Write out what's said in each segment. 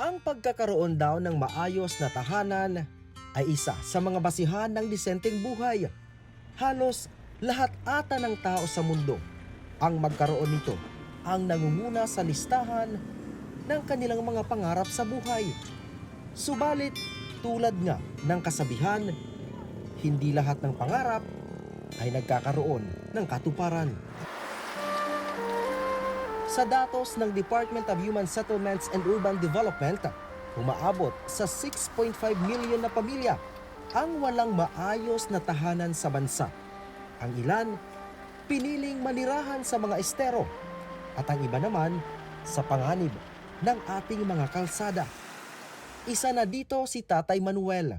Ang pagkakaroon daw ng maayos na tahanan ay isa sa mga basihan ng disenteng buhay. Halos lahat ata ng tao sa mundo ang magkaroon nito ang nangunguna sa listahan ng kanilang mga pangarap sa buhay. Subalit, tulad nga ng kasabihan, hindi lahat ng pangarap ay nagkakaroon ng katuparan. Sa datos ng Department of Human Settlements and Urban Development, umaabot sa 6.5 million na pamilya ang walang maayos na tahanan sa bansa. Ang ilan, piniling manirahan sa mga estero at ang iba naman sa panganib ng ating mga kalsada. Isa na dito si Tatay Manuel.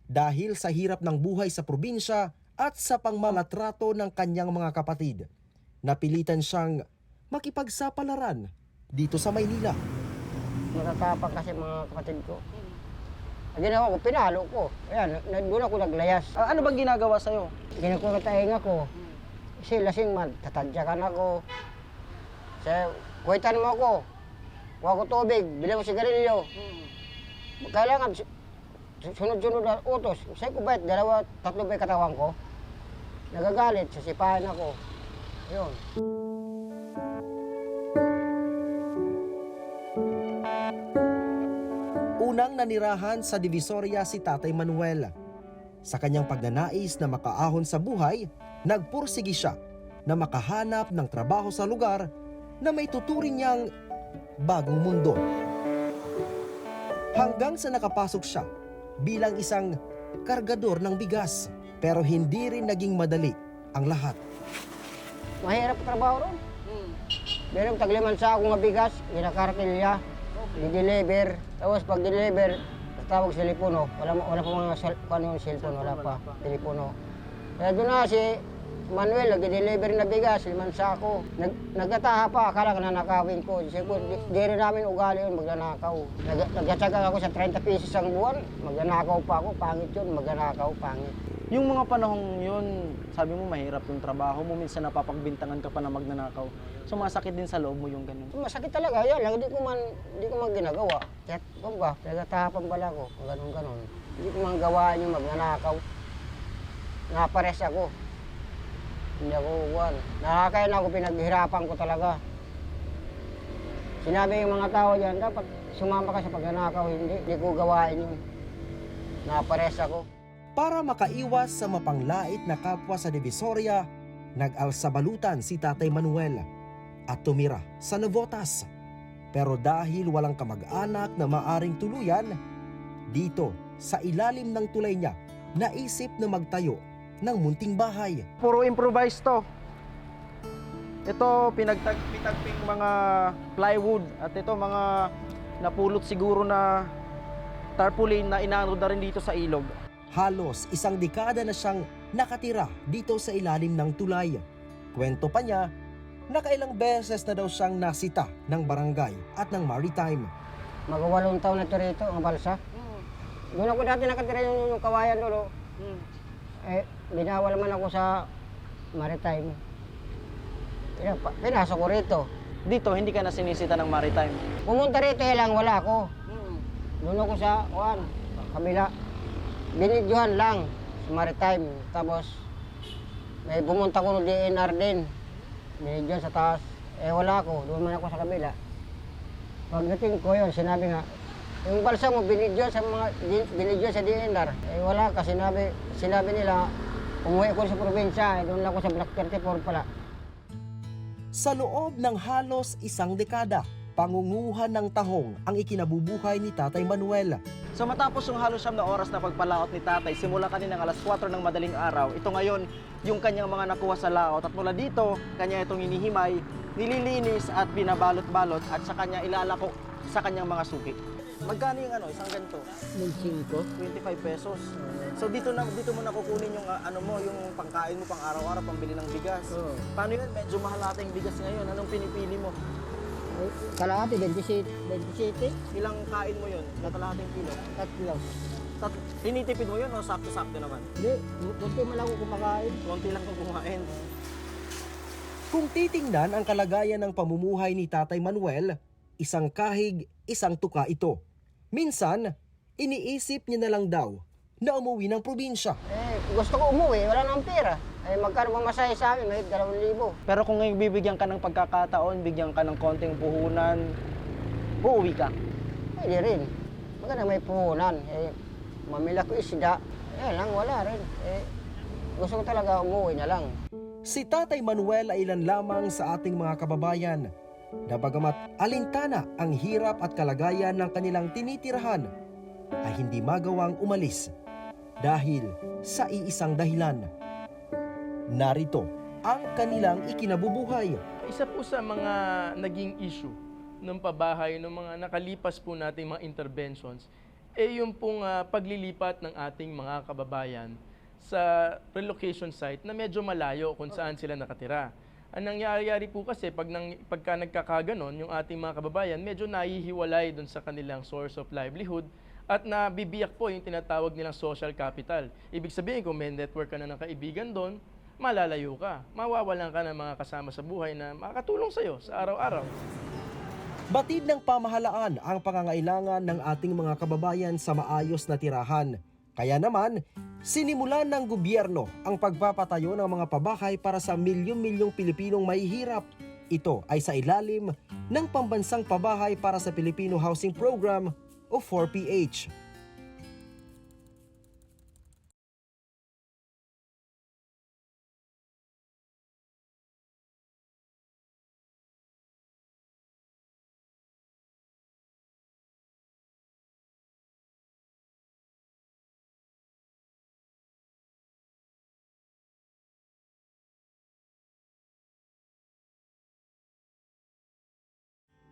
Dahil sa hirap ng buhay sa probinsya at sa pangmalatrato ng kanyang mga kapatid, napilitan siyang makipagsapalaran dito sa Maynila. Matatapang kasi mga kapatid ko. Ang ginawa ko, pinalo ko. Ayan, doon ako naglayas. Ano bang ginagawa sa'yo? Kinukuha tainga ko. Kasi lasing man, tatadyakan ako. Kasi, kuwitan mo ako. Kuha ko tubig, bilang mo sigarilyo. Kailangan, sunod-sunod na utos. Kasi ko bait, 2-3 ba katawan ko. Nagagalit, sasipahan ako. Yun. Unang nanirahan sa Divisoria si Tatay Manuel. Sa kanyang pagnanais na makaahon sa buhay, nagpursige siya na makahanap ng trabaho sa lugar na may tuturing niyang bagong mundo. Hanggang sa nakapasok siya bilang isang kargador ng bigas, pero hindi rin naging madali ang lahat. Mahirap trabaho ron. Meron tagliman sa akong mabigas, ginakarakilya, i-deliver. Tapos pag deliver, tawag sa telepono. Wala pa mga cellphone, wala pa, telepono. Kaya doon na si Manuel, nag-deliver na bigas, 5 sako. Nagkataha pa, akala ka nanakawin ko. Di rin namin ugali yun, magnanakaw. Nagkatsaga ako sa 30 pesos ang buwan, magnanakaw pa ako, pangit yun, magnanakaw, pangit. Yung mga panahong yun, sabi mo mahirap yung trabaho mo, minsan napapagbintangan ka pa na magnanakaw. So masakit din sa loob mo yung ganun. Masakit talaga, yan lang, di ko man ginagawa. Kaya, kung ba, nagkatahapan pala ako, ganun-ganun. Hindi ko man gawaan yung magnanakaw. Napares ako. Hindi ako uwan. Nakakaya na ako, pinaghirapan ko talaga. Sinabi yung mga tao dyan, dapat sumama ka sa pagnanakaw, hindi ko gawain yun. Napares ako. Para makaiwas sa mapanglait na kapwa sa Divisoria, nag-alsabalutan si Tatay Manuel at tumira sa Navotas. Pero dahil walang kamag-anak na maaring tuluyan, dito sa ilalim ng tulay niya, naisip na magtayo ng munting bahay. Puro improvise to. Ito, pinagtagping mga plywood at ito mga napulot siguro na tarpaulin na inaanod na rin dito sa ilog. Halos 1 dekada na siyang nakatira dito sa ilalim ng tulay. Kwento pa niya, nakailang beses na daw siyang nasita ng barangay at ng maritime. Mag-8 taon na ito rito, ang balsa. Doon ako dati nakatira yung kawayan doon. Binawal man ako sa maritime. Pinasok ko rito. Dito, hindi ka na sinisita ng maritime. Pumunta rito, lang wala ako. Doon ako sa kabila. Binidyohan lang sa maritime. Tapos, may bumunta ko ng DNR din. Binidyohan sa taas. Wala ako. Doon man ako sa kabila. Pagdating ko yun, sinabi nga, yung balsa mo, binidyohan sa DNR. Wala ka. Sinabi nila, umuwi ko sa probinsya. Doon lang ako sa Block 34 pala. Sa loob ng halos 1 dekada, pangunguhan ng tahong ang ikinabubuhay ni Tatay Manuel. So matapos yung halos 9 na oras na pagpalaot ni tatay, simula kaninang alas 4 ng madaling araw, ito ngayon yung kanyang mga nakuha sa laot. At mula dito, kanya itong hinihimay, nililinis at binabalot-balot at sa kanya ilalako sa kanyang mga suki. Magkano yung isang ganito? 25. 25 pesos. So dito mo nakukunin yung yung pangkain mo pang araw-araw, pambili ng bigas. Paano yun? Medyo mahal natin yung bigas ngayon. Anong pinipili mo? Kalahati, 27. Ilang kain mo yun? Kalahating kilo? 3. Tinitipid mo yun o sakto-sakto naman? Hindi, kunti man lang ako kumakain. Konti lang kung kumain. Kung titingnan ang kalagayan ng pamumuhay ni Tatay Manuel, isang kahig, isang tuka ito. Minsan, iniisip niya na lang daw na umuwi ng probinsya. Gusto ko umuwi, wala nang pera. Magkano mamasahe sa amin, may 2,000. Pero kung ngayon bibigyan ka ng pagkakataon, bigyan ka ng konting puhunan, uuwi ka. Hindi rin. Maganda may puhunan. Mamila ko isda. Lang, wala rin. Gusto ko talaga umuwi na lang. Si Tatay Manuel ay ilan lamang sa ating mga kababayan na bagamat alintana ang hirap at kalagayan ng kanilang tinitirahan ay hindi magawang umalis dahil sa iisang dahilan. Narito ang kanilang ikinabubuhay. Isa po sa mga naging issue ng pabahay ng mga nakalipas po nating mga interventions yung pong paglilipat ng ating mga kababayan sa relocation site na medyo malayo kung saan sila nakatira. Ang nangyayari po kasi pagka nagkakaganon, yung ating mga kababayan medyo nahihiwalay dun sa kanilang source of livelihood at nabibiyak po yung tinatawag nilang social capital. Ibig sabihin kung may network ka na ng kaibigan doon, malalayo ka. Mawawalan ka ng mga kasama sa buhay na makakatulong sa'yo sa araw-araw. Batid ng pamahalaan ang pangangailangan ng ating mga kababayan sa maayos na tirahan. Kaya naman, sinimulan ng gobyerno ang pagpapatayo ng mga pabahay para sa milyong-milyong Pilipinong mahihirap. Ito ay sa ilalim ng Pambansang Pabahay para sa Pilipino Housing Program o 4PH.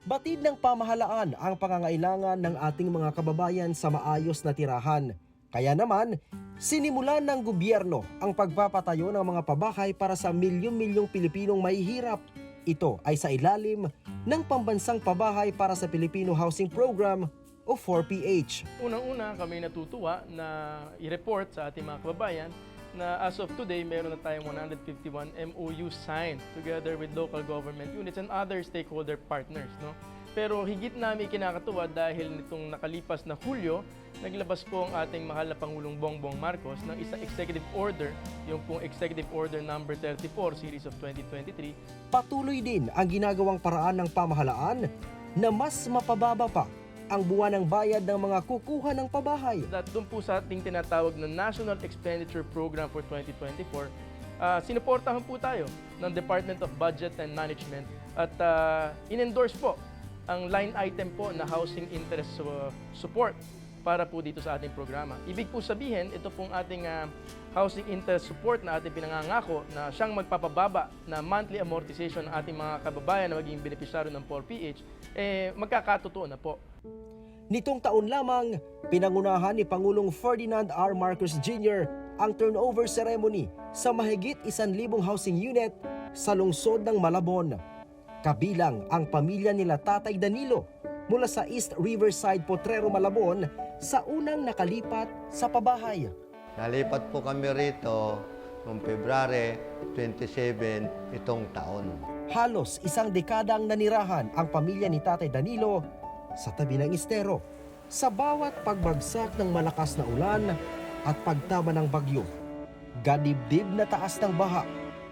Batid ng pamahalaan ang pangangailangan ng ating mga kababayan sa maayos na tirahan. Kaya naman, sinimulan ng gobyerno ang pagpapatayo ng mga pabahay para sa milyong-milyong Pilipinong mahihirap. Ito ay sa ilalim ng Pambansang Pabahay para sa Pilipino Housing Program o 4PH. Unang-una, kami natutuwa na i-report sa ating mga kababayan na as of today, meron na tayong 151 MOU signed together with local government units and other stakeholder partners. No? Pero higit namin kinakatuwa dahil nitong nakalipas na Hulyo, naglabas po ang ating mahal na Pangulong Bongbong Marcos ng isang executive order, yung pong Executive Order number 34 Series of 2023. Patuloy din ang ginagawang paraan ng pamahalaan na mas mapababa pa ang buwan ng bayad ng mga kukuha ng pabahay. At doon po sa ating tinatawag na National Expenditure Program for 2024, sinuportahan po tayo ng Department of Budget and Management at in-endorse po ang line item po na housing interest support para po dito sa ating programa. Ibig po sabihin, ito pong ating housing interest support na ating pinangangako na siyang magpapababa na monthly amortization ng ating mga kababayan na maging benepisyaryo ng 4PH, magkakatotoo na po. Nitong taon lamang, pinangunahan ni Pangulong Ferdinand R. Marcos Jr. ang turnover ceremony sa mahigit 1,000 housing unit sa lungsod ng Malabon. Kabilang ang pamilya nila Tatay Danilo mula sa East Riverside, Potrero, Malabon sa unang nakalipat sa pabahay. Nalipat po kami rito noong February 27 itong taon. Halos isang dekadang nanirahan ang pamilya ni Tatay Danilo sa tabi ng estero. Sa bawat pagbagsak ng malakas na ulan at pagtama ng bagyo, gadibdib na taas ng baha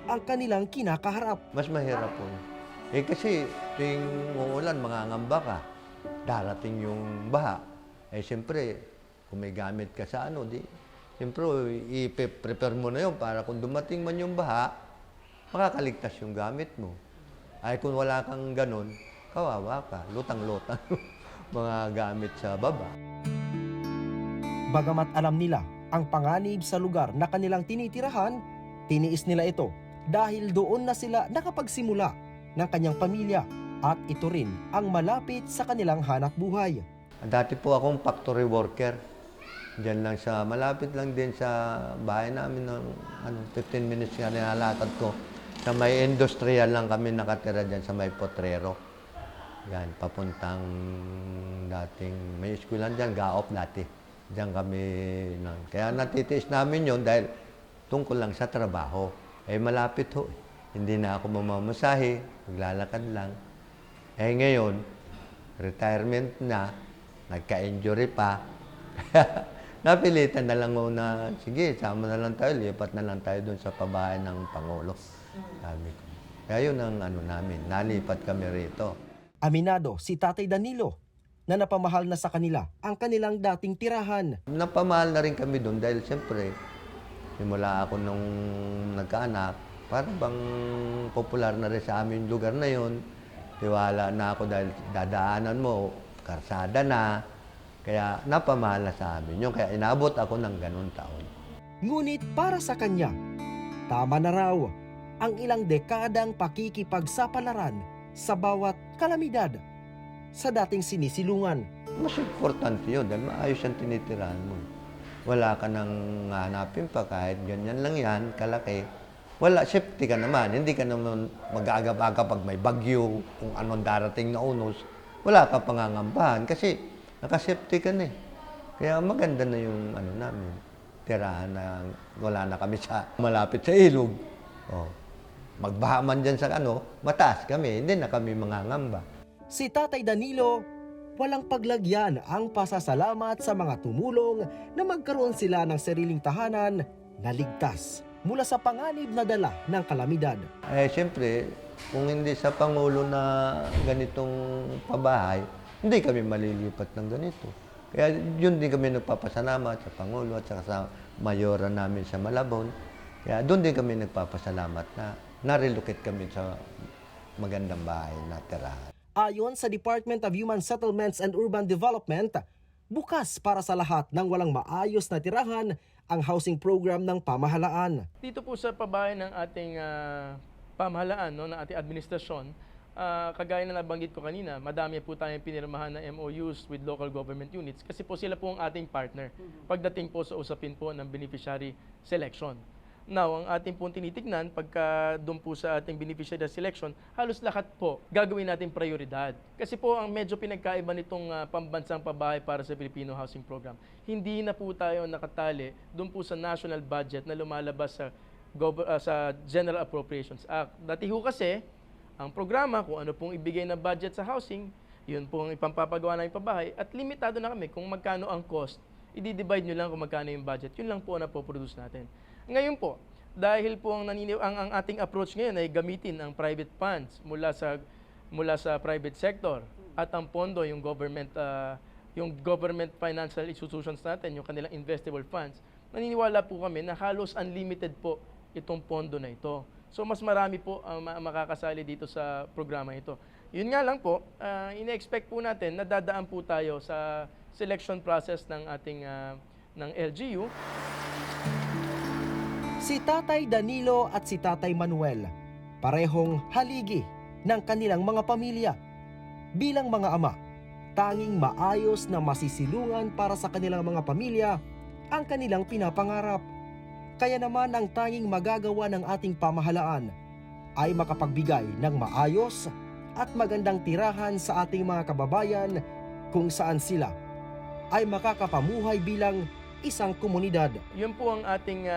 ang kanilang kinakaharap. Mas mahirap po. Kasi tuwing uulan, mangangamba ka. Darating yung baha. Siyempre, kung may gamit ka sa siyempre, i-prepare mo na yun para kung dumating man yung baha, makakaligtas yung gamit mo. Kung wala kang ganun, kawawa ka, lutang-lutang mga gamit sa baba. Bagamat alam nila ang panganib sa lugar na kanilang tinitirahan, tiniis nila ito dahil doon na sila nakapagsimula ng kanyang pamilya at ito rin ang malapit sa kanilang hanap buhay. Dati po akong factory worker. Diyan lang malapit lang din sa bahay namin ng 15 minutes nga nilalakad ko. Sa may industrial lang kami nakatira dyan sa may Potrero. Yan, papuntang dating may eskwelahan dyan, Gaop dati. Diyan kami, kaya natitiis namin yon dahil tungkol lang sa trabaho. Malapit ho. Hindi na ako mamamasahe, maglalakad lang. Ngayon, retirement na, nagka-injury pa. Kaya napilitan na lang muna, sige, sama na lang tayo, lipat na lang tayo doon sa pabahay ng Pangulo. Sabi ko. Kaya yun ang namin, nalipat kami rito. Aminado si Tatay Danilo na napamahal na sa kanila ang kanilang dating tirahan. Napamahal na rin kami doon dahil siyempre, simula ako nung nagkaanak, parang bang popular na rin sa amin yung lugar na yun. Tiwala na ako dahil dadaanan mo, karsada na. Kaya napamahal na sa amin yun. Kaya inabot ako ng ganun taon. Ngunit para sa kanya, tama na raw ang ilang dekadang pakikipagsapalaran sa bawat kalamidad sa dating sinisilungan. Mas importante yun dahil maayos ang tinitirahan mo. Wala ka nang hanapin pa kahit ganyan lang yan, kalaki. Wala, safety ka naman. Hindi ka naman mag-aagap-agap pag may bagyo, kung anong darating na unos. Wala ka pangangambahan kasi nakasafety ka na eh. Kaya maganda na yung namin, tirahan na wala na kami sa malapit sa ilog. Oh. Magbaha man dyan sa mataas kami, hindi na kami mangangamba. Si Tatay Danilo, walang paglagyan ang pasasalamat sa mga tumulong na magkaroon sila ng sariling tahanan na ligtas mula sa panganib na dala ng kalamidad. Siyempre, kung hindi sa Pangulo na ganitong pabahay, hindi kami malilipat ng ganito. Kaya yun din kami nagpapasalamat sa Pangulo at saka sa mayora namin sa Malabon. Kaya doon din kami nagpapasalamat na na-relocate kami sa magandang bahay na tirahan. Ayon sa Department of Human Settlements and Urban Development, bukas para sa lahat ng walang maayos na tirahan ang housing program ng pamahalaan. Dito po sa pabahay ng ating pamahalaan, ng ating administrasyon, kagaya na nabanggit ko kanina, madami po tayong pinirmahan na MOUs with local government units kasi po sila po ang ating partner pagdating po sa usapin po ng beneficiary selection. Now, ang ating pong tinitignan, pagka doon po sa ating beneficiary selection, halos lahat po gagawin natin prioridad. Kasi po ang medyo pinagkaiba nitong pambansang pabahay para sa Filipino Housing Program, hindi na po tayo nakatali doon po sa national budget na lumalabas sa General Appropriations Act. Dati ho kasi, ang programa, kung ano pong ibigay na budget sa housing, yun pong ipampapagawa namin pabahay, at limitado na kami kung magkano ang cost, i-divide nyo lang kung magkano yung budget, yun lang po ang napoproduce natin. Ngayon po, dahil po ang ating approach ngayon ay gamitin ang private funds mula sa private sector at ang pondo, yung government financial institutions natin, yung kanilang investable funds, naniniwala po kami na halos unlimited po itong pondo na ito. So mas marami po ang makakasali dito sa programa ito. Yun nga lang po, ine-expect po natin na dadaan po tayo sa selection process ng ating ng LGU. Si Tatay Danilo at si Tatay Manuel, parehong haligi ng kanilang mga pamilya. Bilang mga ama, tanging maayos na masisilungan para sa kanilang mga pamilya ang kanilang pinapangarap. Kaya naman ang tanging magagawa ng ating pamahalaan ay makapagbigay ng maayos at magandang tirahan sa ating mga kababayan kung saan sila ay makakapamuhay bilang isang komunidad. Yun po ang ating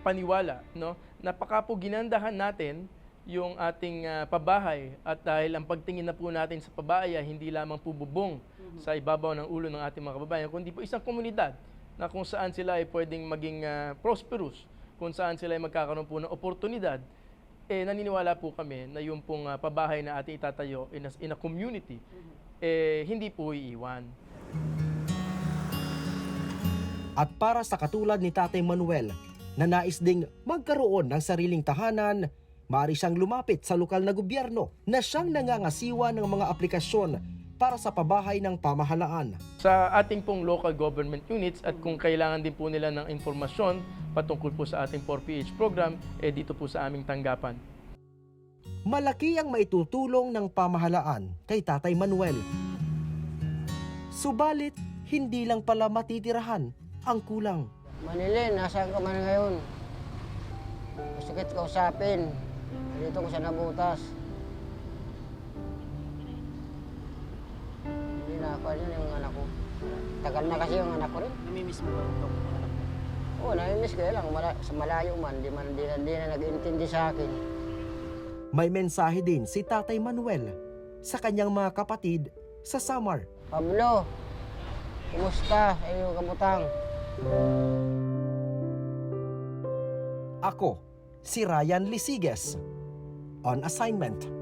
paniwala, no? Napaka po ginandahan natin yung ating pabahay at dahil ang pagtingin na po natin sa pabahay ay hindi lamang po bubong sa ibabaw ng ulo ng ating mga kababayan, kundi po isang komunidad na kung saan sila ay pwedeng maging prosperous, kung saan sila ay magkakaroon po ng oportunidad, naniniwala po kami na yung pong pabahay na ating itatayo in a community, hindi po iiwan. At para sa katulad ni Tatay Manuel na nais ding magkaroon ng sariling tahanan, maaari siyang lumapit sa lokal na gobyerno na siyang nangangasiwa ng mga aplikasyon para sa pabahay ng pamahalaan. Sa ating pong local government units at kung kailangan din po nila ng informasyon patungkol po sa ating 4PH program, dito po sa aming tanggapan. Malaki ang maitutulong ng pamahalaan kay Tatay Manuel. Subalit, hindi lang pala matitirahan ang kulang. Manilin, nasaan ka man ngayon? Gusto kita kausapin. Dito ko sa nabutas. Hindi na ako yung anak ko. Tagal na kasi yung anak ko rin. Namimiss mo ba ito? Oo, namimiss ko lang. Sa malayo man, di na nag-intindi sa akin. May mensahe din si Tatay Manuel sa kanyang mga kapatid sa Samar. Pablo, kumusta sa iyo kabutang? Ako, si Ryan Lisiges. On assignment.